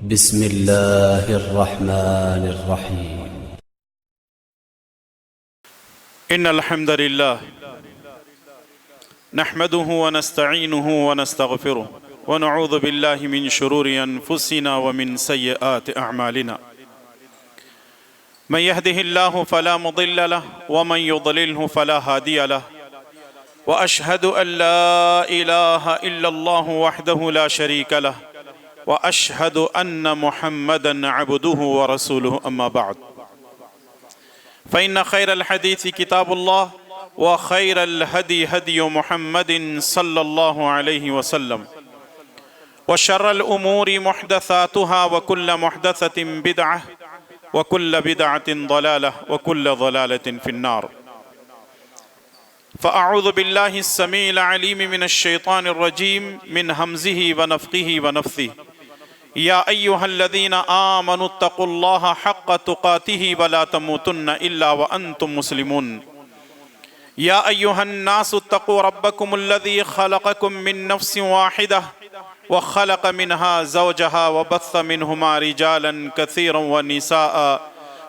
बिस्मिल्लाहिर्रहमानिर्रहीम। इन्नल हम्दलिल्लाह नहमदुहु व नस्तईनुहु व नस्तगफिरुहु व नऊज़ु बिल्लाहि मिन शुरूरि अनफुसिना व मिन सय्यिआति अअमालिना। मन यहदिहिल्लाहु फला मुदिल्ल लहु व मन युद्लिल्हु फला हादिय लहु व अशहदु अन ला इलाहा इल्लल्लाहु वहदहु ला शरीक लहु व अशहदु अन्न मुहम्मदन अब्दुहु व रसूलुहु अम्मा बअद। फ़इन्न खैरल हदीस किताबुल्लाह व खैरल हदी हदी मुहम्मदिन सल्लल्लाहु अलैहि वसल्लम व शर्रल उमूरि मुहदसातुहा व कुल्ल मुहदसतिन बिदअह व कुल्ल बिदअतिन ज़लालह व कुल्ल ज़लालतिन फिन्नार। फ़अऊज़ु बिल्लाहि अस्समीइल अलीम मिनश शैतानिर रजीम मिन हमज़िहि व नफ़्ख़िहि व नफ़्सिहि। या अय्युहल्लज़ीना आमनुत्तक़ुल्लाह हक़्क़ तुक़ातिहि व ला तमूतुन्न इल्ला व अंतुम मुस्लिमून। या अय्युहन्नासुत्तक़ू रब्बकुमुल्लज़ी ख़लक़कुम मिन नफ़्सिन वाहिदह व ख़लक़ मिनहा ज़ौजहा व बस्स मिनहुमा रिजालन कसीरन व निसाअ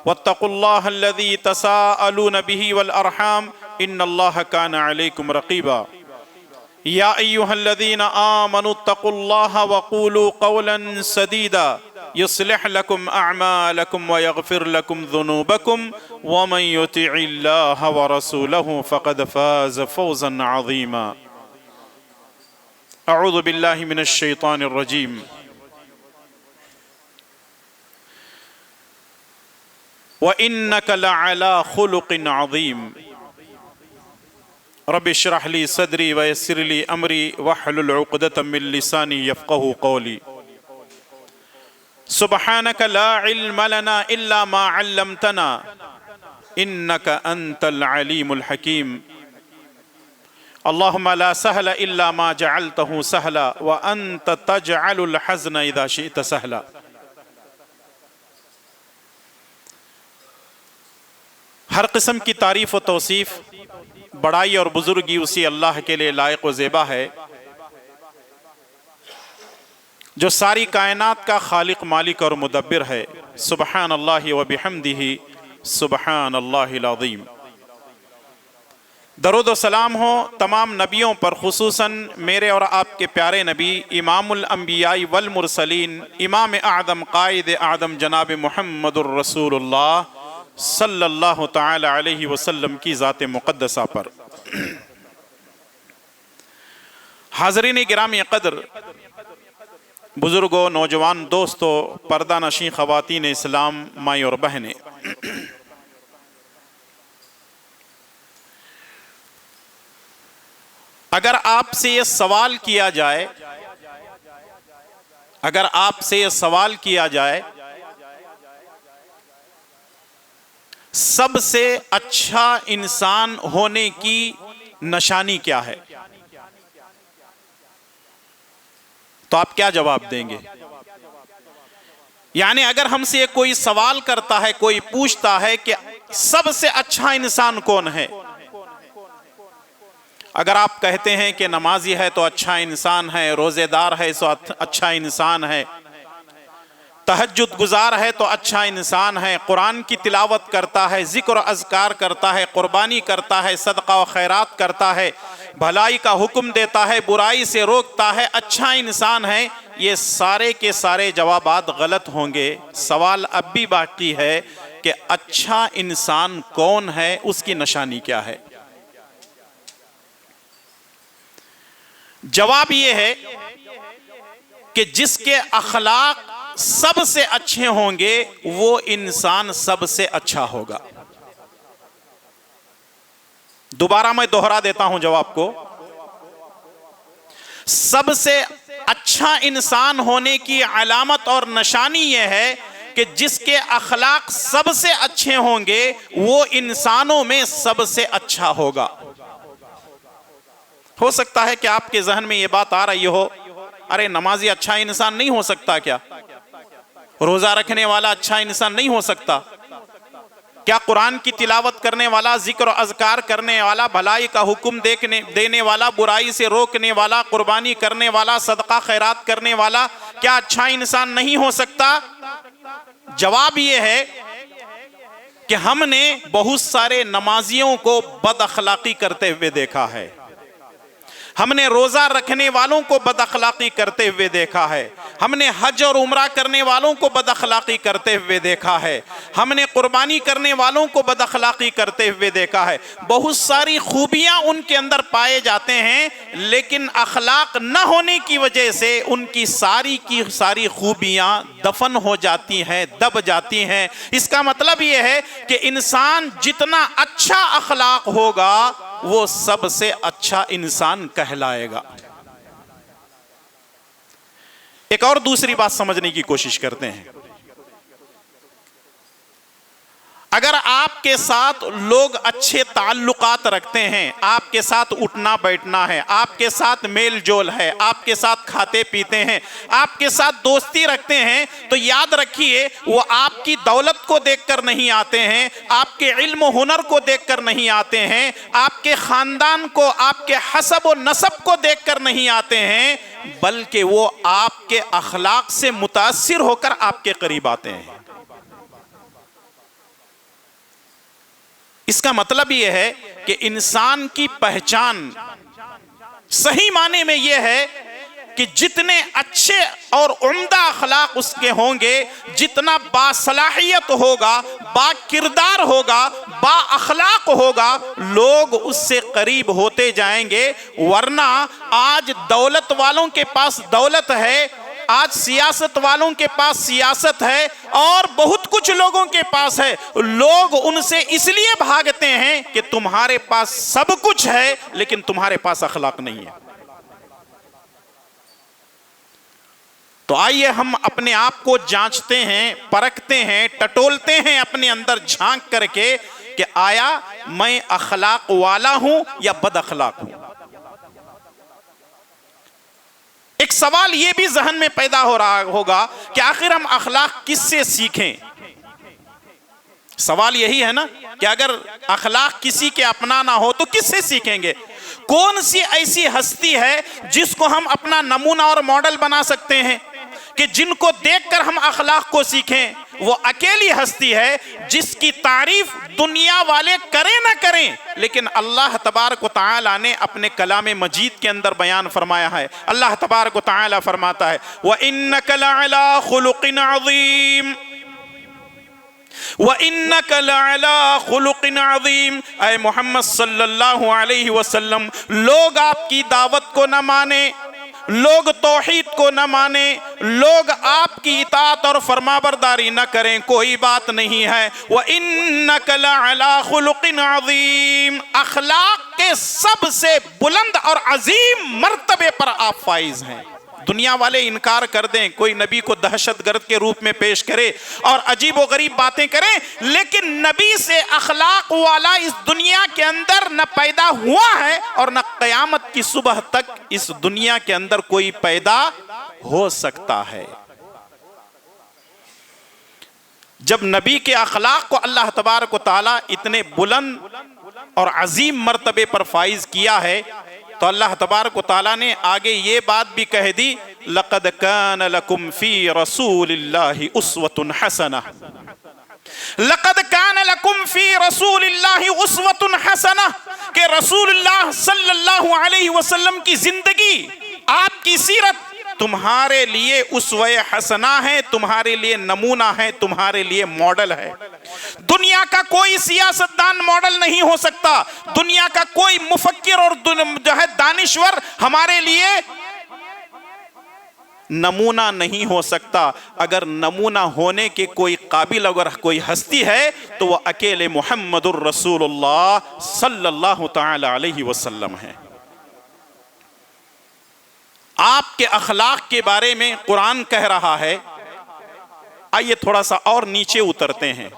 वत्तक़ुल्लाहल्लज़ी तसाअलून बिही वल अरहाम इन्नल्लाह कान अलैकुम रक़ीबा। या अय्युहल्लज़ीना आमनुत्तक़ुल्लाह व क़ूलू क़ौलन सदीदा युस्लिह लकुम अअमालकुम व यग़फ़िर लकुम ज़ुनूबकुम व मन युतिइल्लाह व रसूलहु फ़क़द फ़ाज़ फ़ौज़न अज़ीमा। अऊज़ु बिल्लाहि मिनश शैतानिर रजीम। व इन्नक लअला ख़ुलुक़िन अज़ीम। रब्बि इश्रह ली सदरी व यस्सिर ली अमरी वहलुल उक़दतम मिन लिसानी यफ़क़हू क़ौली। सुब्हानक ला इल्म लना इल्ला मा अल्लमतना इन्नक अंतल अलीमुल हकीम। अल्लाहुम्मा ला सहला इल्ला मा जअलतहू सहला व अंत तजअलुल हज़्न इज़ा शि'त सहला। हर किस्म की तारीफ़ व तौसीफ़, बड़ाई और बुजुर्गी उसी अल्लाह के लिए लायक व ज़ेबा है जो सारी कायनात का खालिक, मालिक और मुदब्बिर है। सुबहान अल्लाहि व बिहम्दिही सुबहान अल्लाहिल अज़ीम। दरूद व सलाम हो तमाम नबियों पर, खुसूसन मेरे और आपके प्यारे नबी इमामुल अंबिया वल मुरसलीन, इमाम आदम कायद आदम जनाब मुहम्मदुर रसूलुल्लाह सल्लल्लाहु ताला अलैहि वसल्लम की ज़ात मुक़द्दसा पर। हाज़रीन गिरामी क़द्र, बुज़ुर्गों, नौजवान दोस्तों, पर्दा नशीं ख़वातीन इस्लाम, माई और बहनें, अगर आपसे ये सवाल किया जाए, अगर आपसे ये सवाल किया जाए सबसे अच्छा इंसान होने की निशानी क्या है, तो आप क्या जवाब देंगे? यानी अगर हमसे कोई सवाल करता है, कोई पूछता है कि सबसे अच्छा इंसान कौन है, अगर आप कहते हैं कि नमाजी है तो अच्छा इंसान है, रोजेदार है तो अच्छा इंसान है, तहज्जुद गुजार है तो अच्छा इंसान है, कुरान की तिलावत करता है, जिक्र अज़कार करता है, कुर्बानी करता है, सदका व खैरात करता है, भलाई का हुक्म देता है, बुराई से रोकता है, अच्छा इंसान है, ये सारे के सारे जवाबात गलत होंगे। सवाल अब भी बाकी है कि अच्छा इंसान कौन है, उसकी निशानी क्या है। जवाब ये है कि जिसके अखलाक सबसे अच्छे होंगे वो इंसान सबसे अच्छा होगा। दोबारा मैं दोहरा देता हूं जवाब को। सबसे अच्छा इंसान होने की अलामत और निशानी यह है कि जिसके अखलाक सबसे अच्छे होंगे वो इंसानों में सबसे अच्छा होगा। हो सकता है कि आपके जहन में यह बात आ रही हो, अरे नमाजी अच्छा इंसान नहीं हो सकता क्या? रोजा रखने वाला अच्छा इंसान नहीं हो सकता क्या? कुरान की तिलावत करने वाला, जिक्र अज़कार करने वाला, भलाई का हुक्म देने वाला, बुराई से रोकने वाला, कुर्बानी करने वाला, सदका खैरात करने वाला, क्या अच्छा इंसान नहीं हो सकता? जवाब यह है कि हमने बहुत सारे नमाजियों को बद अखलाकी करते हुए देखा है, हमने रोजा रखने वालों को बद अखलाकी करते हुए देखा है, हमने हज और उम्रा करने वालों को बद अखलाकी करते हुए देखा है, हमने कुर्बानी करने वालों को बद अखलाकी करते हुए देखा है। बहुत सारी खूबियां उनके अंदर पाए जाते हैं, लेकिन अखलाक न होने की वजह से उनकी सारी की सारी खूबियां दफन हो जाती हैं, दब जाती हैं। इसका मतलब यह है कि इंसान जितना अच्छा अखलाक होगा वो सबसे अच्छा इंसान कहलाएगा। एक और दूसरी बात समझने की कोशिश करते हैं। अगर आपके साथ लोग अच्छे ताल्लुकात रखते हैं, आपके साथ उठना बैठना है, आपके साथ मेल जोल है, आपके साथ खाते पीते हैं, आपके साथ दोस्ती रखते हैं, तो याद रखिए वो आपकी दौलत को देखकर नहीं आते हैं, आपके इल्म हुनर को देखकर नहीं आते हैं, आपके खानदान को, आपके हसब और नसब को देखकर नहीं आते हैं, बल्कि वो आपके अखलाक से मुतासिर होकर आपके करीब आते हैं। इसका मतलब यह है कि इंसान की पहचान सही माने में यह है कि जितने अच्छे और उम्दा अखलाक उसके होंगे, जितना बासलाहियत होगा, बाकिरदार होगा, बा अखलाक होगा, लोग उससे करीब होते जाएंगे। वरना आज दौलत वालों के पास दौलत है, आज सियासत वालों के पास सियासत है, और बहुत कुछ लोगों के पास है, लोग उनसे इसलिए भागते हैं कि तुम्हारे पास सब कुछ है लेकिन तुम्हारे पास अखलाक नहीं है। तो आइए हम अपने आप को जांचते हैं, परखते हैं, टटोलते हैं अपने अंदर झांक करके कि आया मैं अखलाक वाला हूं या बद अखलाक हूं। एक सवाल यह भी जहन में पैदा हो रहा होगा कि आखिर हम अखलाक किससे सीखें। सवाल यही है ना कि अगर अखलाक किसी के अपनाना हो तो किससे सीखेंगे? कौन सी ऐसी हस्ती है जिसको हम अपना नमूना और मॉडल बना सकते हैं कि जिनको देखकर हम अखलाक को सीखें? वो अकेली हस्ती है जिसकी तारीफ दुनिया वाले करें ना करें, लेकिन अल्लाह तबारक व तआला ने अपने कलाम मजीद के अंदर बयान फरमाया है। अल्लाह तबारक व तआला फरमाता है, व इन्नका लअला खुलुकिन अज़ीम, व इन्नका लअला खुलुकिन अज़ीम। ऐ मोहम्मद सल्लल्लाहु अलैहि वसल्लम, लोग आपकी दावत को न माने, लोग तौहीद को न माने, लोग आपकी इताअत और फरमाबरदारी न करें, कोई बात नहीं है। व इन्नका लअला खुलुकिन अज़ीम, अखलाक के सबसे बुलंद और अजीम मर्तबे पर आप फाइज हैं। दुनिया वाले इनकार कर दें, कोई नबी को दहशतगर्द के रूप में पेश करे और अजीब व गरीब बातें करें, लेकिन नबी से अखलाक वाला इस दुनिया के अंदर न पैदा हुआ है और न क़यामत की सुबह तक इस दुनिया के अंदर कोई पैदा हो सकता है। जब नबी के अखलाक को अल्लाह तबारक व तआला इतने बुलंद और अजीम मर्तबे पर फाइज किया है, तो अल्लाह तबारक व तआला ने आगे ये बात भी कह दी, लक़द कान लकुम फी रसूलिल्लाहि उस्वतुन हसना, लक़द कान लकुम फी रसूलिल्लाहि उस्वतुन हसना, कि रसूलुल्लाह सल्लल्लाहु अलैहि वसल्लम की जिंदगी, आपकी सीरत तुम्हारे लिए उसवे हसना है, तुम्हारे लिए नमूना है, तुम्हारे लिए मॉडल है। दुनिया का कोई सियासतदान मॉडल नहीं हो सकता, दुनिया का कोई मुफक्किर और जो है दानिश्वर हमारे लिए नमूना नहीं हो सकता। अगर नमूना होने के कोई काबिल अगर कोई हस्ती है तो वह अकेले मुहम्मदुर रसूलुल्लाह सल्लल्लाहु तआला अलैहि वसल्लम है। आपके अखलाक के बारे में कुरान कह रहा है। आइए थोड़ा सा और नीचे उतरते हैं।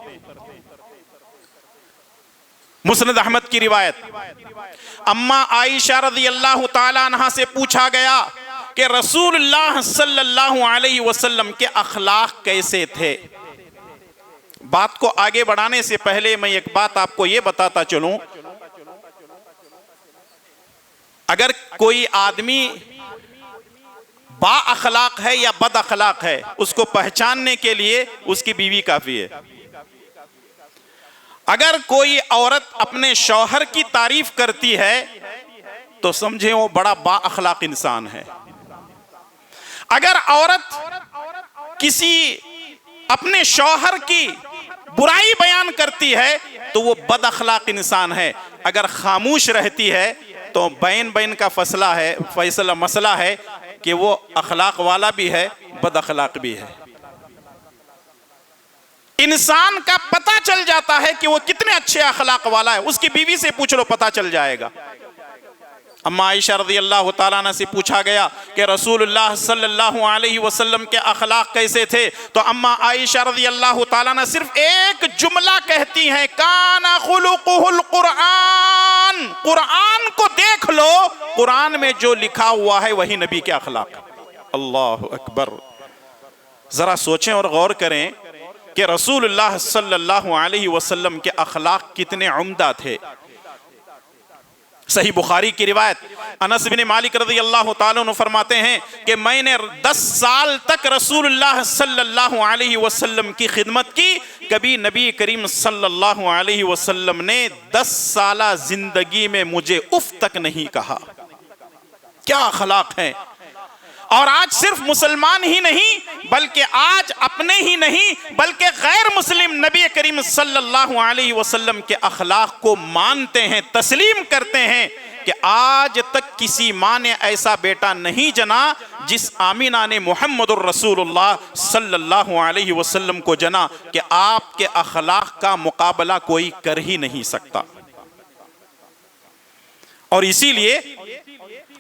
मुस्नद अहमद की रिवायत, अम्मा आयशा रज़ियल्लाहु ताला अन्हा से पूछा गया कि रसूलुल्लाह सल्लल्लाहु अलैहि वसल्लम के अखलाक कैसे थे। बात को आगे बढ़ाने से पहले मैं एक बात आपको यह बताता चलूं, अगर कोई आदमी बा अखलाक है या बद अखलाक है, उसको पहचानने के लिए उसकी बीवी काफी है। अगर कोई औरत अपने शौहर की तारीफ करती है तो समझे वो बड़ा बा अखलाक इंसान है। अगर औरत किसी अपने शौहर की बुराई बयान करती है तो वो बद अखलाक इंसान है। अगर खामोश रहती है तो बैन का फैसला मसला है कि वो अखलाक वाला भी है, बद अखलाक भी है। इंसान का पता चल जाता है कि वो कितने अच्छे अखलाक वाला है, उसकी बीवी से पूछ लो, पता चल जाएगा। अम्मा आयशा रज़ियल्लाहु ताला अन्हा से पूछा गया कि रसूलुल्लाह सल्लल्लाहु अलैहि वसल्लम के अखलाक कैसे थे, तो अम्मा आयशा रज़ियल्लाहु ताला अन्हा सिर्फ एक जुमला कहती हैं, काना खुलुकुहुल कुरान। कुरान को देख लो, कुरान में जो लिखा हुआ है वही नबी के अखलाक। अल्लाह अकबर। जरा सोचें और गौर करें कि रसूलुल्लाह सल्लल्लाहु अलैहि वसल्लम के अखलाक कितने उम्दा थे। सही बुखारी की रिवायत, अनस बिन मालिक रज़ियल्लाहु ताला अन्हु फरमाते हैं कि मैंने 10 साल तक रसूलुल्लाह सल्लल्लाहु अलैहि वसल्लम की खिदमत की, कभी नबी करीम सल्लल्लाहु अलैहि वसल्लम ने 10 साला जिंदगी में मुझे उफ तक नहीं कहा। क्या अखलाक है। और आज सिर्फ मुसलमान ही नहीं बल्कि आज अपने ही नहीं बल्कि गैर मुस्लिम नबी करीम सल्लल्लाहु अलैहि वसल्लम के अखलाक को मानते हैं, तस्लीम करते हैं कि आज तक किसी माँ ने ऐसा बेटा नहीं जना जिस आमीना ने मुहम्मदुर रसूलुल्लाह सल्लल्लाहु अलैहि वसल्लम को जना कि आपके अखलाक का मुकाबला कोई कर ही नहीं सकता। और इसीलिए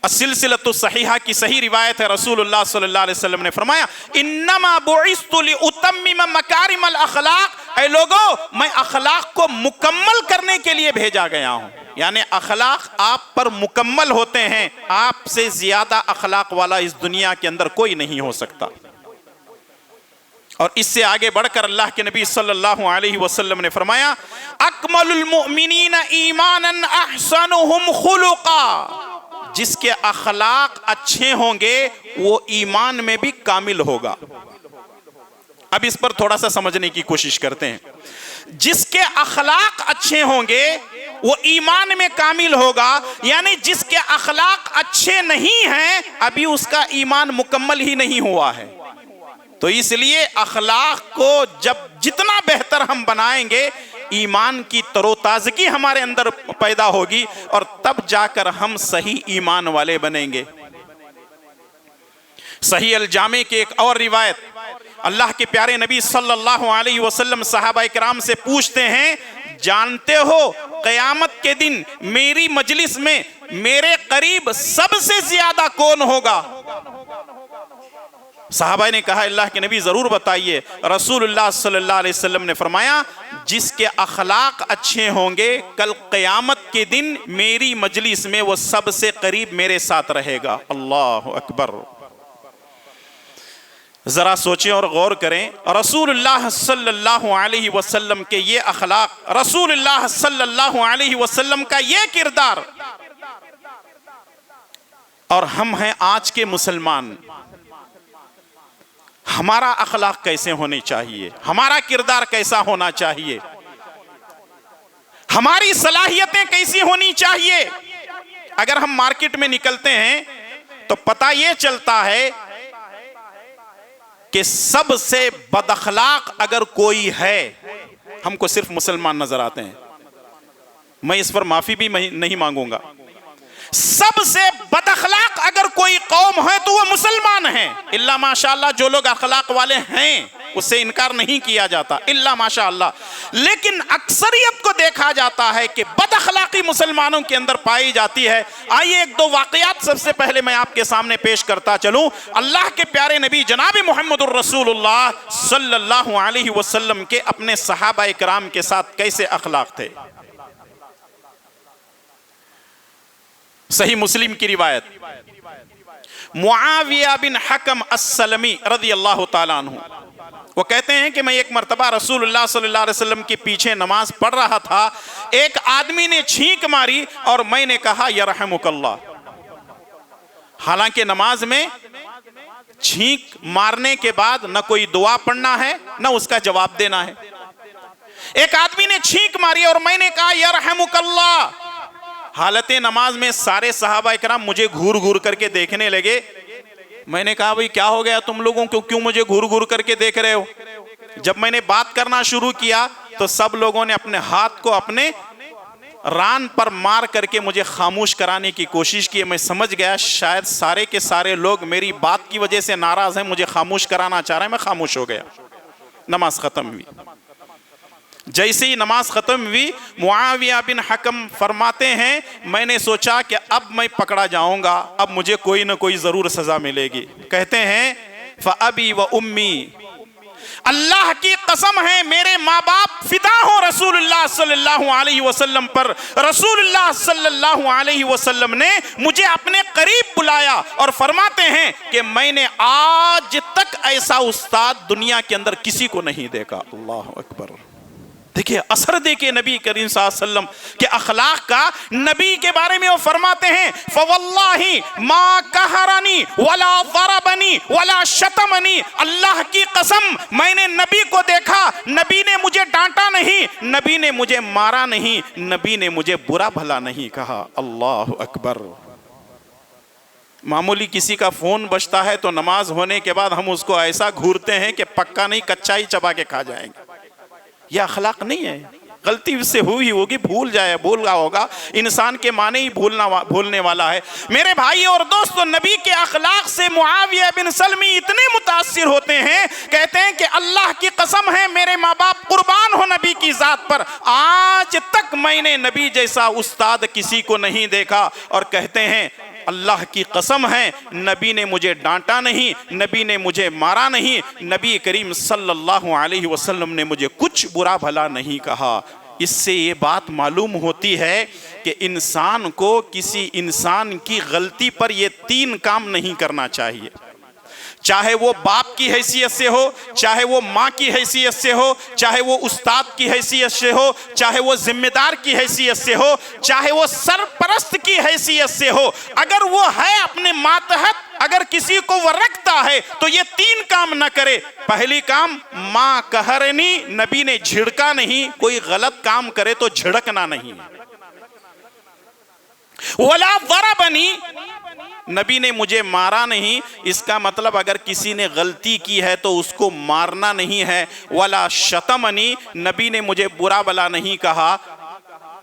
सिलसिलतु सहीहा की सही रिवायत है, रसूलुल्लाह सल्लल्लाहु अलैहि वसल्लम ने फरमाया, इन्नमा बुइस्तु लिउतम्मिम मकारिमल अखलाक। ऐ लोगों, मैं अखलाक को मुकम्मल करने के लिए भेजा गया हूं। यानी अखलाक आप पर मुकम्मल होते हैं, आपसे ज्यादा अखलाक वाला इस दुनिया के अंदर कोई नहीं हो सकता। और इससे आगे बढ़कर अल्लाह के नबी सल्लल्लाहु अलैहि वसल्लम ने फरमाया, अकमलुल मुमिनीन ईमानन अहसनुहुम खुलुका। जिसके अखलाक अच्छे होंगे वो ईमान में भी कामिल होगा। अब इस पर थोड़ा सा समझने की कोशिश करते हैं। जिसके अखलाक अच्छे होंगे वो ईमान में कामिल होगा, यानी जिसके अखलाक अच्छे नहीं हैं अभी उसका ईमान मुकम्मल ही नहीं हुआ है। तो इसलिए अखलाक को जब जितना बेहतर हम बनाएंगे, ईमान की तरोताजगी हमारे अंदर पैदा होगी और तब जाकर हम सही ईमान वाले बनेंगे। सही अल जामे की एक और रिवायत, अल्लाह के प्यारे नबी सल्लल्लाहु अलैहि वसल्लम सहाबा किराम से पूछते हैं, जानते हो क़यामत के दिन मेरी मजलिस में मेरे करीब सबसे ज्यादा कौन होगा? सहाबा ने कहा, अल्लाह के नबी जरूर बताइए। रसूलुल्लाह सल्लल्लाहु अलैहि वसल्लम ने फरमाया, जिसके अखलाक अच्छे होंगे कल क़यामत के दिन मेरी मजलिस में वो सबसे करीब मेरे साथ रहेगा। अल्लाह अकबर। जरा सोचें और गौर करें, रसूलुल्लाह सल्लल्लाहु अलैहि वसल्लम के ये अखलाक, रसूलुल्लाह सल्लल्लाहु अलैहि वसल्लम का ये किरदार, और हम हैं आज के मुसलमान। हमारा अखलाक कैसे होने चाहिए, हमारा किरदार कैसा होना चाहिए, हमारी सलाहियतें कैसी होनी चाहिए। अगर हम मार्केट में निकलते हैं तो पता यह चलता है कि सबसे बदअखलाक अगर कोई है, हमको सिर्फ मुसलमान नजर आते हैं। मैं इस पर माफी भी नहीं मांगूंगा। सबसे बदअखलाक अगर कोई कौम है तो वो मुसलमान है। इल्ला माशाअल्लाह जो लोग अखलाक वाले हैं उससे इनकार नहीं किया जाता, इल्ला माशाअल्लाह। लेकिन अक्सरियत को देखा जाता है कि बदअखलाकी मुसलमानों के अंदर पाई जाती है। आइए एक दो वाकयात सबसे पहले मैं आपके सामने पेश करता चलूं। अल्लाह के प्यारे नबी जनाब मुहम्मदुर रसूलुल्लाह सल्लल्लाहु अलैहि वसल्लम के अपने सहाबा इकराम के साथ कैसे अखलाक थे। सही मुस्लिम की रिवायत, मुआविया बिन हकम अस्सलमी रज़ियल्लाहु ताला अन्हु, वो कहते हैं कि मैं एक मर्तबा रसूलुल्लाह सल्लल्लाहु अलैहि वसल्लम के पीछे नमाज पढ़ रहा था। एक आदमी ने छींक मारी और मैंने कहा यरहमुकल्लाह। हालांकि नमाज में छींक मारने के बाद न कोई दुआ पढ़ना है न उसका जवाब देना है। एक आदमी ने छींक मारी और मैंने कहा यरहमुकल्लाह। हालते नमाज में सारे सहाबा इकराम मुझे घूर घूर करके देखने लगे। मैंने कहा भाई क्या हो गया तुम लोगों को, क्यों मुझे घूर घूर करके देख रहे हो? जब मैंने बात करना शुरू किया तो सब लोगों ने अपने हाथ को अपने रान पर मार करके मुझे खामोश कराने की कोशिश की। मैं समझ गया शायद सारे के सारे लोग मेरी बात की वजह से नाराज हैं, मुझे खामोश कराना चाह रहे हैं। मैं खामोश हो गया। नमाज खत्म हुई। जैसे ही नमाज खत्म हुई, मुआविया बिन हकम फरमाते हैं मैंने सोचा कि अब मैं पकड़ा जाऊंगा, अब मुझे कोई ना कोई जरूर सजा मिलेगी। कहते हैं फ़अबी व उम्मी, अल्लाह की कसम है मेरे माँ बाप फिदा हो रसूलुल्लाह सल्लल्लाहु अलैहि वसल्लम पर। रसूलुल्लाह सल्लल्लाहु अलैहि वसल्लम ने मुझे अपने करीब बुलाया और फरमाते हैं कि मैंने आज तक ऐसा उस्ताद दुनिया के अंदर किसी को नहीं देखा। अल्लाह अकबर। देखिए असर देखिए नबी करीम सल्लल्लाहु अलैहि वसल्लम के अखलाक का। नबी के बारे में वो फरमाते हैं फवल्लाही मा कहरानी वला ज़रबनी वला शतमनी। अल्लाह की कसम मैंने नबी को देखा, नबी ने मुझे डांटा नहीं, नबी ने मुझे मारा नहीं, नबी ने मुझे बुरा भला नहीं कहा। अल्लाह अकबर। मामूली किसी का फोन बजता है तो नमाज होने के बाद हम उसको ऐसा घूरते हैं कि पक्का नहीं कच्चा ही चबा के खा जाएंगे। यह अखलाक नहीं है। गलती उससे हुई होगी, भूल रहा होगा। इंसान के माने ही भूलने वाला है। मेरे भाई और दोस्तों, नबी के अखलाक से मुआविया बिन सलमी इतने मुतासिर होते हैं, कहते हैं कि अल्लाह की कसम है मेरे माँ बाप कुर्बान हो नबी की जात पर, आज तक मैंने नबी जैसा उस्ताद किसी को नहीं देखा। और कहते हैं अल्लाह की कसम है नबी ने मुझे डांटा नहीं, नबी ने मुझे मारा नहीं, नबी करीम सल्लल्लाहु अलैहि वसल्लम ने मुझे कुछ बुरा भला नहीं कहा। इससे ये बात मालूम होती है कि इंसान को किसी इंसान की गलती पर ये तीन काम नहीं करना चाहिए। चाहे वो बाप की हैसियत से हो, चाहे वो माँ की हैसियत से हो, चाहे वो उस्ताद की हैसियत से हो, चाहे वो जिम्मेदार की हैसियत से हो, चाहे वो सरपरस्त की हैसियत से हो, अगर वो है अपने मातहत, अगर किसी को वो रखता है तो ये तीन काम न करे। पहली काम माँ कहरनी, नबी ने झिड़का नहीं, कोई गलत काम करे तो झिड़कना नहीं। वला ज़रबनी, नबी ने मुझे मारा नहीं, इसका मतलब अगर किसी ने गलती की है तो उसको मारना नहीं है। वला शतमनी, नबी ने मुझे बुरा भला नहीं कहा,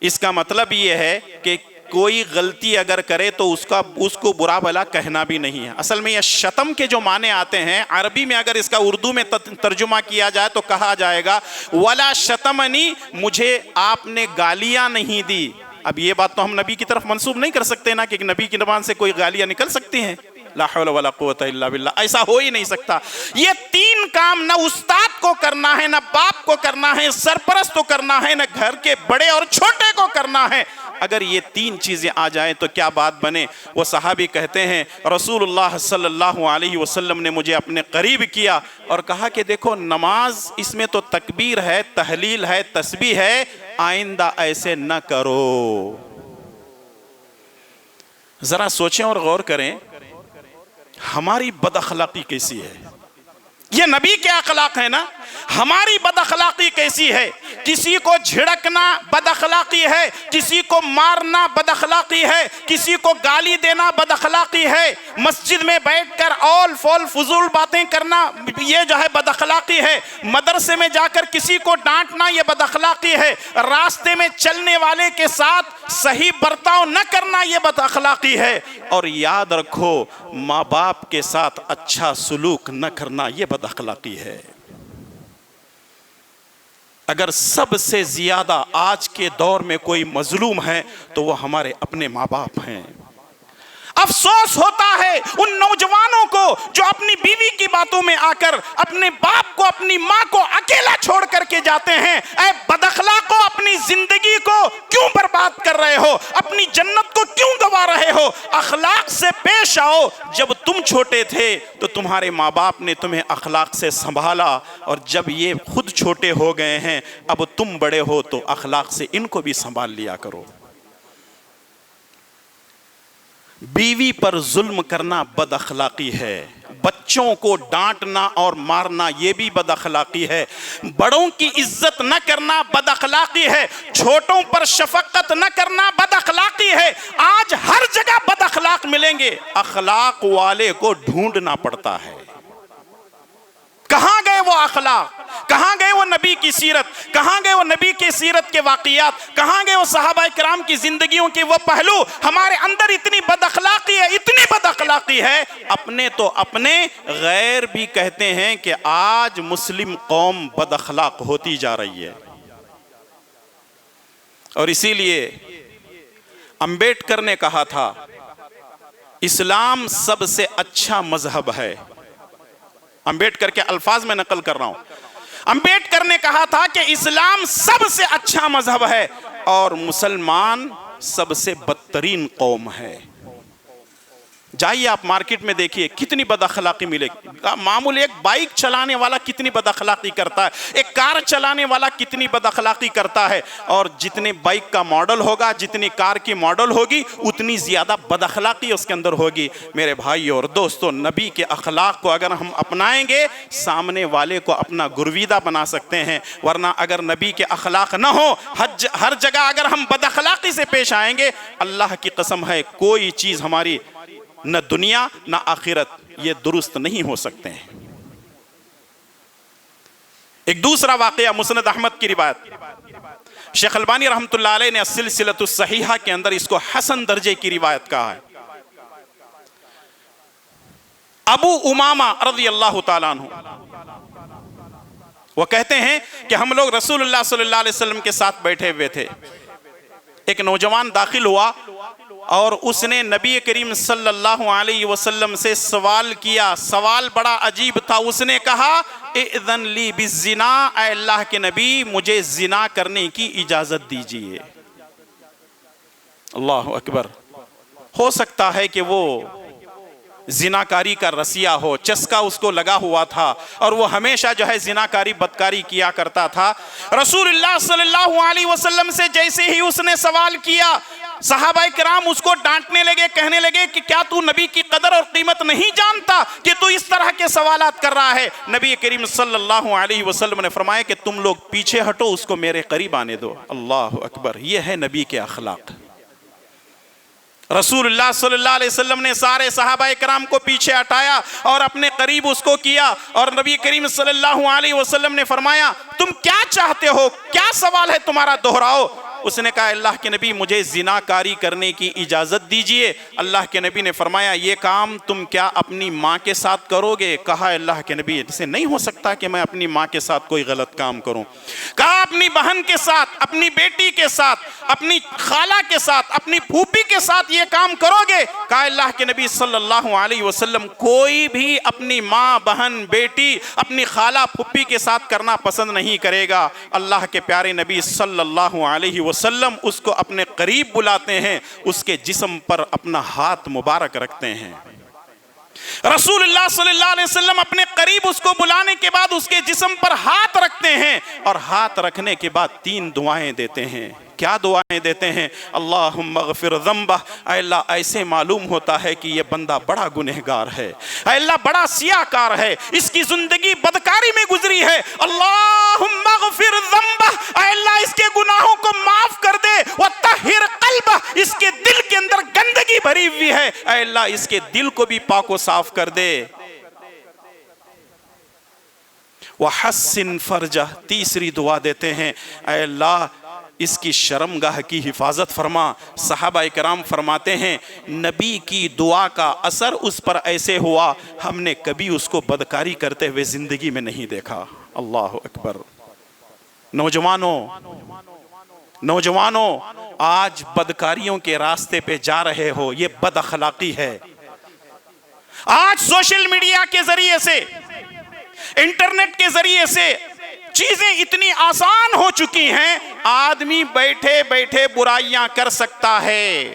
इसका मतलब ये है कि कोई गलती अगर करे तो उसको बुरा भला कहना भी नहीं है। असल में ये शतम के जो माने आते हैं, अरबी में अगर इसका उर्दू में तर्जुमा किया जाए तो कहा जाएगा वला शतमनी, मुझे आपने गालियां नहीं दी। अब ये बात तो हम नबी की तरफ मंसूब नहीं कर सकते ना कि नबी की ज़बान से कोई गालियां निकल सकती हैं। ला हौला वला कुव्वता इल्ला बिल्लाह, ऐसा हो ही नहीं सकता। ये तीन काम न उस्ताद को करना है, न बाप को करना है, सरपरस्त को करना है, न घर के बड़े और छोटे को करना है। अगर ये तीन चीजें आ जाएं तो क्या बात बने। वो सहाबी कहते हैं रसूलुल्लाह सल्लल्लाहु अलैहि वसल्लम ने मुझे अपने करीब किया और कहा कि देखो नमाज इसमें तो तकबीर है, तहलील है, तस्बीह है, आइंदा ऐसे न करो। जरा सोचें और गौर करें हमारी बदअखलाकी कैसी है। ये नबी के अखलाक है ना, हमारी बदअखलाकी कैसी है। किसी को झिड़कना बदअखलाकी है, किसी को मारना बदअखलाकी है, किसी को गाली देना बदअखलाकी है, मस्जिद में बैठकर औल फौल फजूल बातें करना ये जो है बदअखलाकी है, मदरसे में जाकर किसी को डांटना ये बदअखलाकी है, रास्ते में चलने वाले के साथ सही बर्ताव न करना ये बदअखलाकी है, और याद रखो माँ बाप के साथ अच्छा सुलूक न करना ये बदअखलाकी है। अगर सबसे ज्यादा आज के दौर में कोई मजलूम है तो वो हमारे अपने माँ बाप हैं। अफसोस होता है उन नौजवानों को जो अपनी बीवी की बातों में आकर अपने बाप को, अपनी माँ को अकेला छोड़ करके जाते हैं। ऐ बदअखलाको, अपनी जिंदगी को क्यों बर्बाद कर रहे हो, अपनी जन्नत को क्यों गवा रहे हो। अखलाक से पेश आओ। जब तुम छोटे थे तो तुम्हारे माँ बाप ने तुम्हें अखलाक से संभाला, और जब ये खुद छोटे हो गए हैं, अब तुम बड़े हो तो अखलाक से इनको भी संभाल लिया करो। बीवी पर जुल्म करना बदअखलाकी है, बच्चों को डांटना और मारना ये भी बदअखलाकी है। बड़ों की इज्जत न करना बदअखलाकी है। छोटों पर शफकत न करना बदअखलाकी है। आज हर जगह बदअखलाक मिलेंगे, अखलाक वाले को ढूंढना पड़ता है। कहां गए वो अखलाक, कहां गए वो नबी की सीरत, कहां गए वो नबी के सीरत के वाकयात, कहां गए वो सहाबा किराम की जिंदगियों के वो पहलू। हमारे अंदर इतनी बदअखलाकी है, इतनी बदअखलाकी है, अपने तो अपने, गैर भी कहते हैं कि आज मुस्लिम कौम बदअखलाक होती जा रही है। और इसीलिए अंबेडकर ने कहा था इस्लाम सबसे अच्छा मजहब है। अंबेडकर के अल्फाज में नकल कर रहा हूं। अंबेडकर ने कहा था कि इस्लाम सबसे अच्छा मजहब है और मुसलमान सबसे बदतरीन कौम है। जाइए आप मार्केट में देखिए कितनी बदअखलाकी मिलेगी। मामूली एक बाइक चलाने वाला कितनी बदअखलाकी करता है, एक कार चलाने वाला कितनी बदअखलाकी करता है। और जितने बाइक का मॉडल होगा, जितनी कार की मॉडल होगी, उतनी ज्यादा बदअखलाकी उसके अंदर होगी। मेरे भाई और दोस्तों, नबी के अखलाक को अगर हम अपनाएंगे, सामने वाले को अपना गुरवीदा बना सकते हैं। वरना अगर नबी के अखलाक न हो, हर जगह अगर हम बदअखलाकी से पेश आएंगे, अल्लाह की कसम है कोई चीज हमारी न दुनिया न आखिरत ये दुरुस्त नहीं हो सकते हैं। एक दूसरा वाकया मुस्नद अहमद की रिवायत, शेख अलबानी रहमतुल्लाह अलैह ने सिलसिलतुस सहीहा के अंदर इसको हसन दर्जे की रिवायत कहा है। अबू उमामा रज़ियल्लाहु ताला अन्हु वो कहते हैं कि हम लोग रसूलुल्लाह सल्लल्लाहु अलैहि वसल्लम के साथ बैठे हुए थे। एक नौजवान दाखिल हुआ और उसने नबी करीम सल्लल्लाहु अलैहि वसल्लम से सवाल किया। सवाल बड़ा अजीब था। उसने कहा इज़न ली बिज़िना, ऐ अल्लाह के नबी मुझे जिना करने की इजाजत दीजिए। अल्लाह अकबर। हो सकता है कि वो जिनाकारी का रसिया हो, चस्का उसको लगा हुआ था और वो हमेशा जो है जिनाकारी बदकारी किया करता था। रसूलुल्लाह सल्लल्लाहु अलैहि वसल्लम से जैसे ही उसने सवाल किया, सहाबाए किराम उसको डांटने लगे, कहने लगे कि क्या तू नबी की कदर और कीमत नहीं जानता कि तू इस तरह के सवालात कर रहा है। नबी करीम सल्लल्लाहु अलैहि वसल्लम ने फरमाया कि तुम लोग पीछे हटो, उसको मेरे करीब आने दो। अल्लाह अकबर। यह है नबी के अखलाक। रसूलुल्लाह सल्लल्लाहु अलैहि वसल्लम ने सारे सहाबाए किराम को पीछे हटाया और अपने करीब उसको किया और नबी करीम सल्लल्लाहु अलैहि वसल्लम ने फरमाया तुम क्या चाहते हो, क्या सवाल है तुम्हारा, दोहराओ। उसने कहा अल्लाह के नबी मुझे जिनाकारी करने की इजाजत दीजिए। अल्लाह के नबी ने फरमाया ये काम तुम क्या अपनी माँ के साथ करोगे? कहा अल्लाह के नबी इससे नहीं हो सकता कि मैं अपनी माँ के साथ कोई गलत काम करूं। कहा अपनी बहन के साथ, अपनी बेटी के साथ, अपनी खाला के साथ, अपनी फूफी के साथ ये काम करोगे? कहा अल्लाह के नबी सल्लल्लाहु अलैहि वसल्लम कोई भी अपनी माँ, बहन, बेटी, अपनी खाला, फूफी के साथ करना पसंद नहीं करेगा। अल्लाह के प्यारे नबी सल्लल्लाहु अलैहि वसल्लम उसको अपने करीब बुलाते हैं, उसके जिस्म पर अपना हाथ मुबारक रखते हैं। रसूलुल्लाह सल्लल्लाहु अलैहि वसल्लम अपने करीब उसको बुलाने के बाद उसके जिस्म पर हाथ रखते हैं और हाथ रखने के बाद 3 दुआएं देते हैं। क्या दुआएं देते हैं? अल्लाहुम्मा ग़फ़िर ज़ंबह, अल्लाह ऐसे मालूम होता है कि ये बंदा बड़ा गुनहगार है, अल्लाह बड़ा सियाकार है, इसकी जिंदगी बदकारी में गुजरी है। अल्लाहुम्मा ग़फ़िर ज़ंबह, अल्लाह इसके गुनाहों को माफ कर दे। व तहिर क़ल्बह, इसके दिल के अंदर गंदगी भरी हुई है, अल्लाह इसके दिल को भी पाक व साफ कर दे। व हस्सिन फ़रजह, तीसरी दुआ देते हैं अल्लाह इसकी शर्मगाह की हिफाजत फरमा। सहाबा इकराम फरमाते हैं नबी की दुआ का असर उस पर ऐसे हुआ हमने कभी उसको बदकारी करते हुए जिंदगी में नहीं देखा। अल्लाह अकबर। नौजवानों आज बदकारियों के रास्ते पे जा रहे हो, ये बद अखलाकी है। आज सोशल मीडिया के जरिए से, इंटरनेट के जरिए से चीजें इतनी आसान हो चुकी हैं, आदमी बैठे बैठे बुराइयां कर सकता है।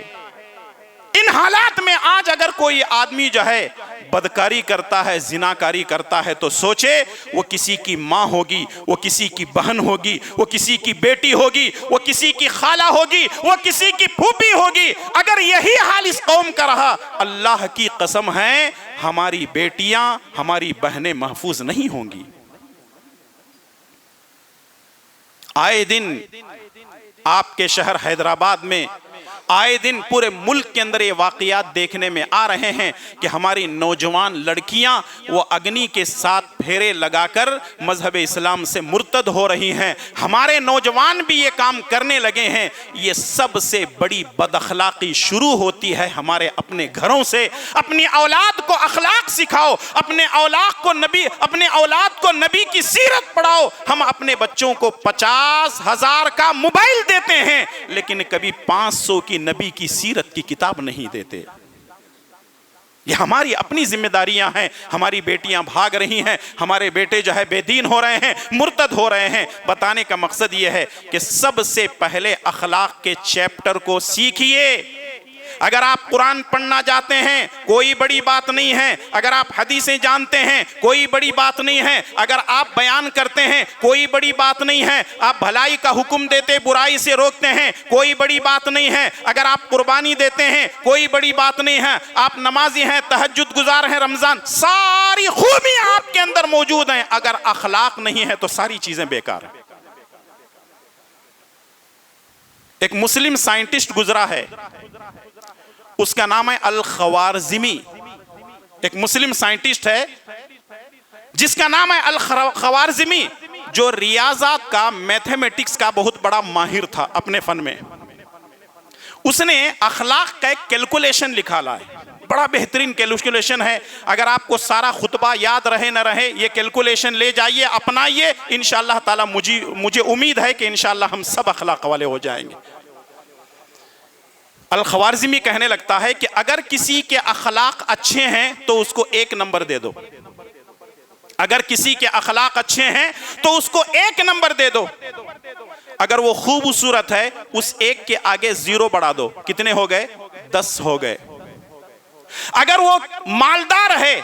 इन हालात में आज अगर कोई आदमी जो है बदकारी करता है, जिनाकारी करता है, तो सोचे वो किसी की माँ होगी, वो किसी की बहन होगी, वो किसी की बेटी होगी, वो किसी की खाला होगी, वो किसी की फूफी होगी। अगर यही हाल इस कौम का रहा, अल्लाह की कसम है हमारी बेटियां, हमारी बहनें महफूज नहीं होंगी। आए दिन आपके शहर हैदराबाद में, आए दिन पूरे मुल्क के अंदर ये वाकयात देखने में आ रहे हैं कि हमारी नौजवान लड़कियां वो अग्नि के साथ फेरे लगाकर मजहब इस्लाम से मुर्तद हो रही हैं। हमारे नौजवान भी ये काम करने लगे हैं। ये सबसे बड़ी बदअखलाकी शुरू होती है हमारे अपने घरों से। अपनी औलाद को अखलाक सिखाओ, अपने औलाद को नबी की सीरत पढ़ाओ। हम अपने बच्चों को 50,000 का मोबाइल देते हैं, लेकिन कभी 500 की नबी की सीरत की किताब नहीं देते। ये हमारी अपनी जिम्मेदारियां हैं। हमारी बेटियां भाग रही हैं, हमारे बेटे जो है बेदीन हो रहे हैं, मुर्तद हो रहे हैं। बताने का मकसद ये है कि सबसे पहले अखलाक के चैप्टर को सीखिए। अगर आप कुरान पढ़ना चाहते हैं, कोई बड़ी बात नहीं है। अगर आप हदीसें जानते हैं, कोई बड़ी बात नहीं है। अगर आप बयान करते हैं, कोई बड़ी बात नहीं है। आप भलाई का हुक्म देते, बुराई से रोकते हैं, कोई बड़ी बात नहीं है। अगर आप कुर्बानी देते हैं, कोई बड़ी बात नहीं है। आप नमाजी हैं, तहज्जुद गुजार हैं, रमजान, सारी खूबियां आपके अंदर मौजूद हैं। अगर अखलाक नहीं है तो सारी चीजें बेकार हैं। एक मुस्लिम साइंटिस्ट गुजरा है, उसका नाम है अल-ख़वारिज़मी। एक मुस्लिम साइंटिस्ट है जिसका नाम है अल-ख़वारिज़मी, जो रियाज़ात का, मैथमेटिक्स का बहुत बड़ा माहिर था अपने फन में। उसने अखलाक का एक कैलकुलेशन लिखा ला है, बड़ा बेहतरीन कैलकुलेशन है। अगर आपको सारा खुतबा याद रहे न रहे, ये कैलकुलेशन ले जाइए, अपनाइए, इंशाअल्लाह ताला मुझे उम्मीद है कि इंशाअल्लाह हम सब अखलाक वाले हो जाएंगे। अल-ख़वारिज़मी कहने लगता है कि अगर किसी के अखलाक अच्छे हैं तो उसको 1 नंबर दे दो। अगर किसी के अखलाक अच्छे हैं तो उसको 1 नंबर दे दो। अगर वो खूबसूरत है, उस 1 के आगे 0 बढ़ा दो। कितने हो गए? 10 हो गए। अगर वो मालदार है,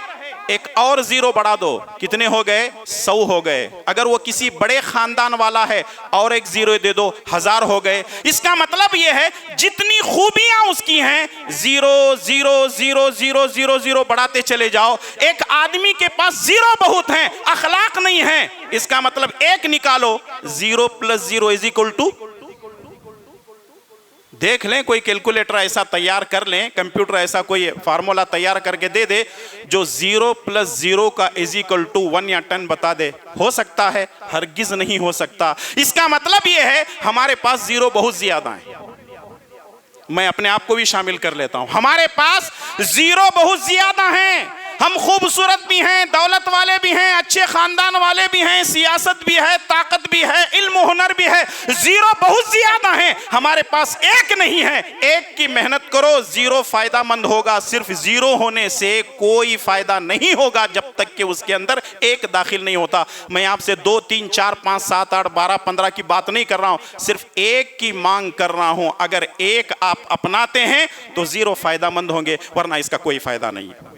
एक और 0 बढ़ा दो। कितने हो गए? 100 हो गए। अगर वो किसी बड़े खानदान वाला है, और एक 0 दे दो, 1000 हो गए। इसका मतलब ये है जितनी खूबियां उसकी हैं, 0 0 0 0 0 0 बढ़ाते चले जाओ। एक आदमी के पास 0 बहुत हैं, अखलाक नहीं है। इसका मतलब 1 निकालो, 0 + 0 = देख लें, कोई कैलकुलेटर ऐसा तैयार कर लें, कंप्यूटर ऐसा कोई फार्मूला तैयार करके दे दे जो 0 + 0 का = 1 या 10 बता दे। हो सकता है? हरगिज नहीं हो सकता। इसका मतलब यह है हमारे पास 0 बहुत ज्यादा है। मैं अपने आप को भी शामिल कर लेता हूं, हमारे पास 0 बहुत ज्यादा हैं। हम खूबसूरत भी हैं, दौलत वाले भी हैं, अच्छे खानदान वाले भी हैं, सियासत भी है, ताकत भी है, इल्म हुनर भी है। 0 बहुत ज्यादा है, हमारे पास 1 नहीं है। 1 की मेहनत करो, 0 फायदा मंद होगा। सिर्फ 0 होने से कोई फायदा नहीं होगा जब तक कि उसके अंदर 1 दाखिल नहीं होता। मैं आपसे 2 3 4 5 7 8 12 15 की बात नहीं कर रहा हूं, सिर्फ 1 की मांग कर रहा हूं। अगर 1 आप अपनाते हैं तो 0 फायदा मंद होंगे, वरना इसका कोई फायदा नहीं है।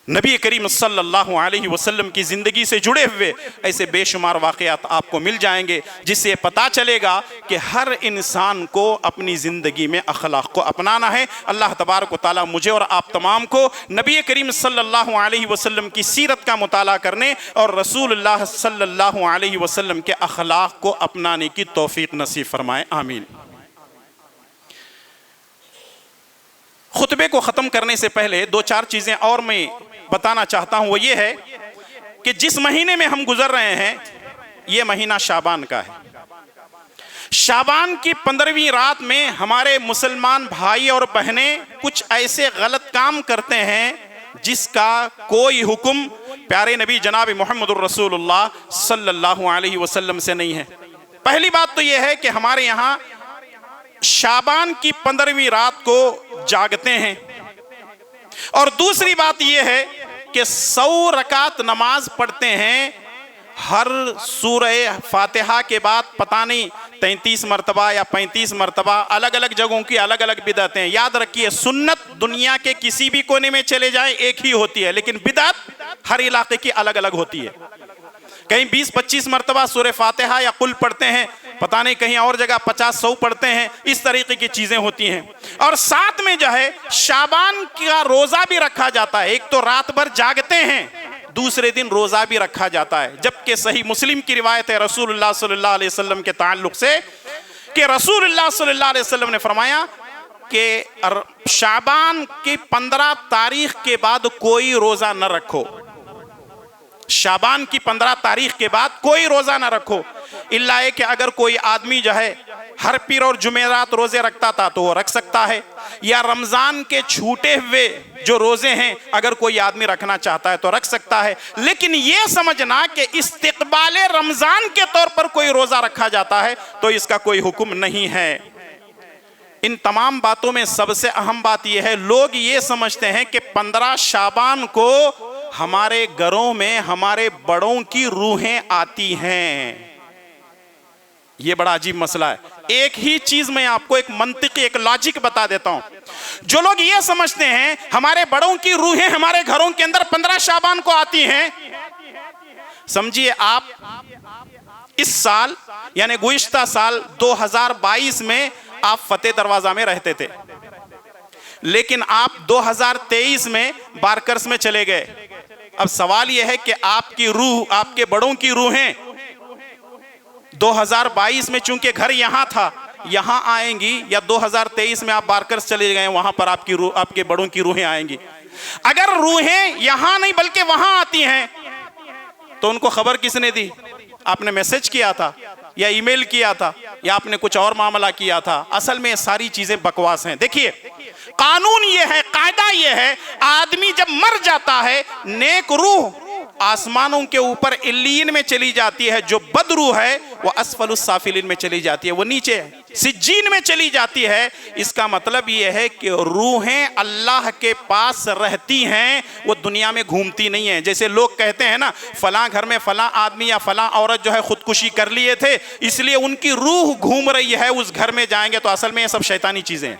नबी करीम सल्लल्लाहु अलैहि वसल्लम की ज़िंदगी से जुड़े हुए ऐसे बेशुमार वाक़यात आपको मिल जाएंगे, जिससे पता चलेगा कि हर इंसान को अपनी ज़िंदगी में अखलाक को अपनाना है। अल्लाह तबारक व तआला मुझे और आप तमाम को नबी करीम सल्लल्लाहु अलैहि वसल्लम की सीरत का मुताला करने और रसूलुल्लाह सल्लल्लाहु अलैहि वसल्लम के अखलाक को अपनाने की तौफीक नसीब फरमाए, आमीन। खुतबे को ख़त्म करने से पहले 2-4 चीज़ें और मैं बताना चाहता हूं। वो ये है कि जिस महीने में हम गुजर रहे हैं, ये महीना शाबान का है। शाबान की 15वीं रात में हमारे मुसलमान भाई और बहनें कुछ ऐसे गलत काम करते हैं जिसका कोई हुक्म प्यारे नबी जनाब मोहम्मद रसूलुल्लाह सल्लल्लाहु अलैहि वसल्लम से नहीं है। पहली बात तो यह है कि हमारे यहाँ शाबान की 15वीं रात को जागते हैं, और दूसरी बात यह है कि 100 रकात नमाज पढ़ते हैं। हर सूरह फातिहा के बाद पता नहीं 33 मरतबा या 35 मरतबा, अलग अलग जगहों की अलग अलग बिदअतें। याद रखिए, सुन्नत दुनिया के किसी भी कोने में चले जाएं एक ही होती है, लेकिन बिदअत हर इलाके की अलग अलग होती है। कहीं 20-25 मरतबा सूरह फातिहा या कुल पढ़ते हैं, पता नहीं कहीं और जगह 50-100 पढ़ते हैं, इस तरीके की चीजें होती हैं। और साथ में जो है शाबान का रोजा भी रखा जाता है। एक तो रात भर जागते हैं, दूसरे दिन रोजा भी रखा जाता है। जबकि सही मुस्लिम की रिवायत है रसूलुल्लाह सल्लल्लाहु अलैहि वसल्लम के ताल्लुक से कि रसूलुल्लाह सल्लल्लाहु अलैहि वसल्लम ने फरमाया कि शाबान की 15 तारीख के बाद कोई रोजा न रखो। शाबान की 15 तारीख के बाद कोई रोजा ना रखो, इल्ला कि अगर कोई आदमी जो है हर पीर और जुमेरात रोजे रखता था तो वो रख सकता है, या रमजान के छूटे हुए जो रोजे हैं अगर कोई आदमी रखना चाहता है तो रख सकता है। लेकिन ये समझना कि इस्तिक़बाल रमजान के तौर पर कोई रोजा रखा जाता है तो इसका कोई हुक्म नहीं है। इन तमाम बातों में सबसे अहम बात यह है, लोग ये समझते हैं कि 15 शाबान को हमारे घरों में हमारे बड़ों की रूहें आती हैं। यह बड़ा अजीब मसला है। एक ही चीज मैं आपको एक मंतिकी, एक लॉजिक बता देता हूं। जो लोग ये समझते हैं हमारे बड़ों की रूहें हमारे घरों के अंदर 15 शाबान को आती हैं, समझिए आप इस साल यानी गुज़िश्ता साल 2022 में आप फतेह दरवाजा में रहते थे, लेकिन आप 2023 में बारकर्स में चले गए। अब सवाल यह है कि आपकी रूह, आपके बड़ों की रूहें 2022 में चूंकि घर यहां था यहां आएंगी, या 2023 में आप बारकर्स चले गए वहां पर आपकी रूह, आपके बड़ों की रूहें आएंगी। अगर रूहें यहां नहीं बल्कि वहां आती हैं तो उनको खबर किसने दी? आपने मैसेज किया था या ईमेल किया था या आपने कुछ और मामला किया था? असल में सारी चीजें बकवास हैं। देखिए कानून ये है, कायदा ये है, आदमी जब मर जाता है नेक रूह आसमानों के ऊपर इल्लीन में चली जाती है, जो बदरूह है वो अस्फलुस साफिलिन में चली जाती है, वो नीचे सिज्जीन में चली जाती है। इसका मतलब ये है कि रूहें अल्लाह के पास रहती हैं, वो दुनिया में घूमती नहीं है। जैसे लोग कहते हैं ना फलां घर में फलां आदमी या फलां औरत जो है खुदकुशी कर लिए थे इसलिए उनकी रूह घूम रही है उस घर में जाएंगे, तो असल में ये सब शैतानी चीजें हैं,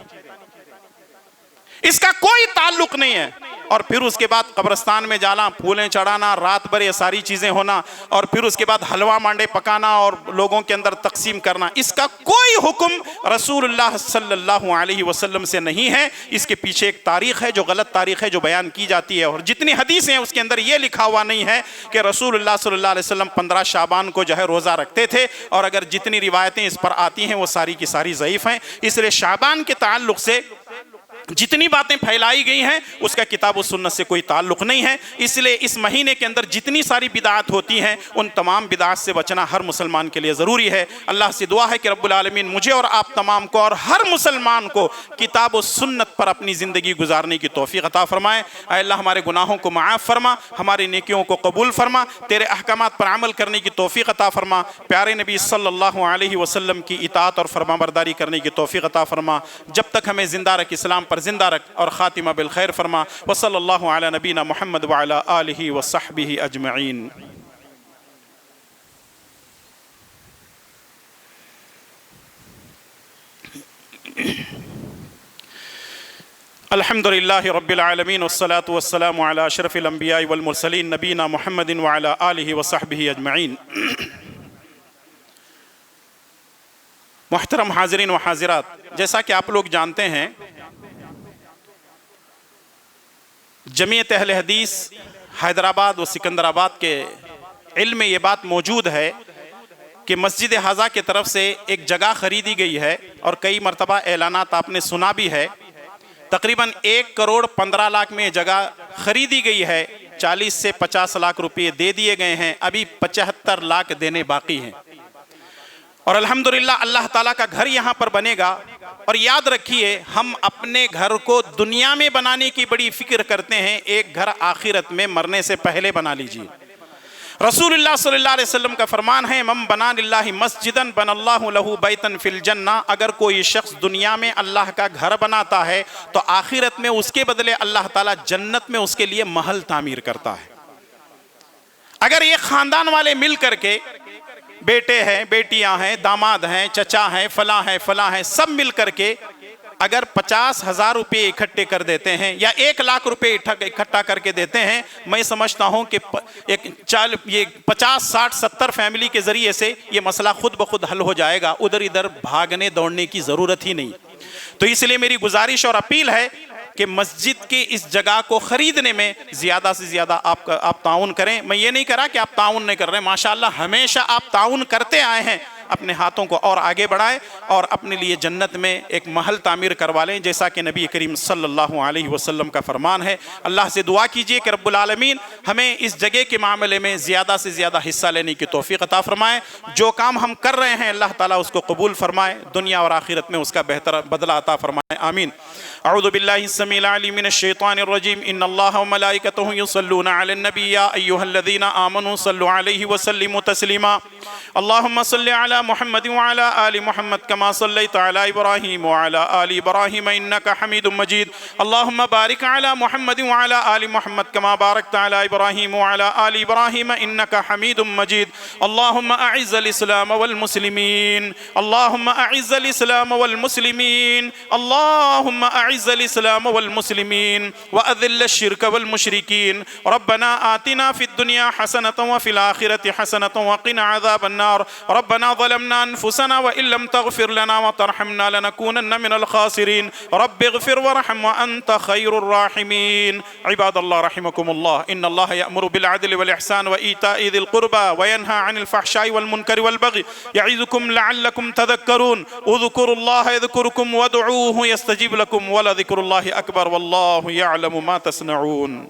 इसका कोई ताल्लुक नहीं है। और फिर उसके बाद कब्रिस्तान में जाना, फूलें चढ़ाना, रात भर ये सारी चीजें होना, और फिर उसके बाद हलवा मांडे पकाना और लोगों के अंदर तकसीम करना, इसका कोई हुक्म रसूलुल्लाह सल्लल्लाहु अलैहि वसल्लम से नहीं है। इसके पीछे एक तारीख है जो गलत तारीख है जो बयान की जाती है, और जितनी हदीसें हैं उसके अंदर ये लिखा हुआ नहीं है कि रसूलुल्लाह सल्लल्लाहु अलैहि वसल्लम 15 शाबान को जो है रोज़ा रखते थे, और अगर जितनी रिवायतें इस पर आती हैं वो सारी की सारी ज़ईफ़ हैं। इसलिए शाबान के ताल्लुक से जितनी बातें फैलाई गई हैं उसका किताब और सुन्नत से कोई ताल्लुक नहीं है। इसलिए इस महीने के अंदर जितनी सारी बिदात होती हैं उन तमाम बिदात से बचना हर मुसलमान के लिए ज़रूरी है। अल्लाह से दुआ है कि रब्बुल आलमीन मुझे और आप तमाम को और हर मुसलमान को किताब और सुन्नत पर अपनी ज़िंदगी गुजारने की तौफीक अता फरमाए। अल्लाह हमारे गुनाहों को माफ़ फरमा, हमारी नेकियों को कबूल फरमा, तेरे अहकामात पर अमल करने की तौफीक अता फरमा, प्यारे नबी सल्लल्लाहु अलैहि वसल्लम की इताअत और फरमाबरदारी करने की तौफीक अता फरमा। जब तक हमें ज़िंदा रख इस्लाम पर जिंदा रख और खातिमा बिल खैर फरमा। वसल्लल्लाहु अला नबीना मुहम्मद व अला आलिहि व सहबिहि अजमईन। अल्हम्दुलिल्लाहि रब्बिल आलमीन वस्सलातु वस्सलामु अला अशरफिल अंबिया वल मुरसलीन नबीना मुहम्मदिन व अला आलिहि व सहबिहि अजमईन। मुहतरम हाज़रीन व हाज़िरात, जैसा कि आप लोग जानते हैं जमीयत अहले हदीस हैदराबाद व सिकंदराबाद के इल्म में ये बात मौजूद है कि मस्जिद हाजा की तरफ से एक जगह ख़रीदी गई है, और कई मरतबा ऐलानात आपने सुना भी है। तकरीबन 1 करोड़ 15 लाख में जगह ख़रीदी गई है, 40 से 50 लाख रुपये दे दिए गए हैं, अभी 75 लाख देने बाकी हैं। और अल्हम्दुलिल्लाह अल्लाह ताला का घर यहाँ पर बनेगा। और याद रखिए हम अपने घर को दुनिया में बनाने की बड़ी फिक्र करते हैं, एक घर आखिरत में मरने से पहले बना लीजिए। रसूलुल्लाह सल्लल्लाहु अलैहि वसल्लम का फरमान है मम बना लिल्लाहि मस्जिदन बनल्लाहु लहू बैतन फिल जन्ना, अगर कोई शख्स दुनिया में अल्लाह का घर बनाता है तो आखिरत में उसके बदले अल्लाह ताला जन्नत में उसके लिए महल तामीर करता है। अगर ये खानदान वाले मिल करके, बेटे हैं, बेटियां हैं, दामाद हैं, चचा हैं, फला हैं, सब मिल करके अगर 50,000 रुपये इकट्ठे कर देते हैं या 1 लाख रुपए इकट्ठा करके देते हैं, मैं समझता हूं कि ये 50, 60, 70 फैमिली के जरिए से ये मसला खुद ब खुद हल हो जाएगा, उधर इधर भागने दौड़ने की जरूरत ही नहीं। तो इसलिए मेरी गुजारिश और अपील है कि मस्जिद के इस जगह को खरीदने में ज्यादा से ज्यादा आप ताउन करें। मैं ये नहीं करा कि आप ताउन नहीं कर रहे, माशाअल्लाह हमेशा आप ताउन करते आए हैं। अपने हाथों को और आगे बढ़ाएं और अपने लिए जन्नत में एक महल तामीर करवा लें, जैसा कि नबी करीम सल्लल्लाहु अलैहि वसल्लम का फरमान है। अल्लाह से दुआ कीजिए कि रब्बुल आलमीन हमें इस जगह के मामले में ज़्यादा से ज़्यादा हिस्सा लेने की तौफीक अता फरमाए। जो काम हम कर रहे हैं अल्लाह ताला उसको कबूल फरमाए, दुनिया और आखिरत में उसका बेहतर बदला अता फरमाए, आमीन। अऊज़ु बिल्लाहि स्समीइल अलीम मिनश शैतानिर रजीम। इन्नल्लाह व मलाइकतहु युसल्लूना अलन नबी या अय्युहल्लज़ीना आमनू सल्लु अलैहि व सल्लिमू तस्लीमा। अल्लाहुम्मा सल्लि अला मुहम्मद व अला आलि मुहम्मद कमा सल्लैता अला इब्राहीम व अला आलि इब्राहीम इन्नका हमीदुम मजीद। अल्लाहुम्मा बारिक अला मुहम्मद व अला आलि मुहम्मद कमा बारकता अला इब्राहीम व अला आलि इब्राहीम इन्नका हमीदुम मजीद। अल्लाहुम्मा अइज़्ज़िल इस्लाम वल मुस्लिमीन, अल्लाहुम्मा अइज़्ज़िल इस्लाम वल मुस्लिमीन, अल्लाहुम्मा अइज़्ज़िल इस्लाम वल मुस्लिमीन व अज़िल्ल शिर्क वल मुशरिकीन। रब्बना आतिना फिद दुनिया हसनतन व फिल आखिरति हसनतन व क़िना अज़ाबन नार। रब्बना ज़लमना अनफुसना व इल्लम तग़फिर लना व तरहमना लनकूनन्न मिनल ख़ासिरीन। रब्बिग़फिर वरहम व अंत खैरुर राहिमीन। इबादल्लाह रहिमकुमुल्लाह, इन्नल्लाह यअमुरु बिल अदलि वल इहसान व ईताइ ज़िल क़ुरबा व यन्हा अनिल फ़हशाइ वल मुनकरि वल बग़ि यइज़ुकुम लअल्लकुम तज़क्करून। उज़्कुरुल्लाह यज़्कुरुकुम वदऊहु यस्तजिब लकुम व लज़िक्रुल्लाहि अकबर वल्लाहु यअलमु मा तस्नऊन।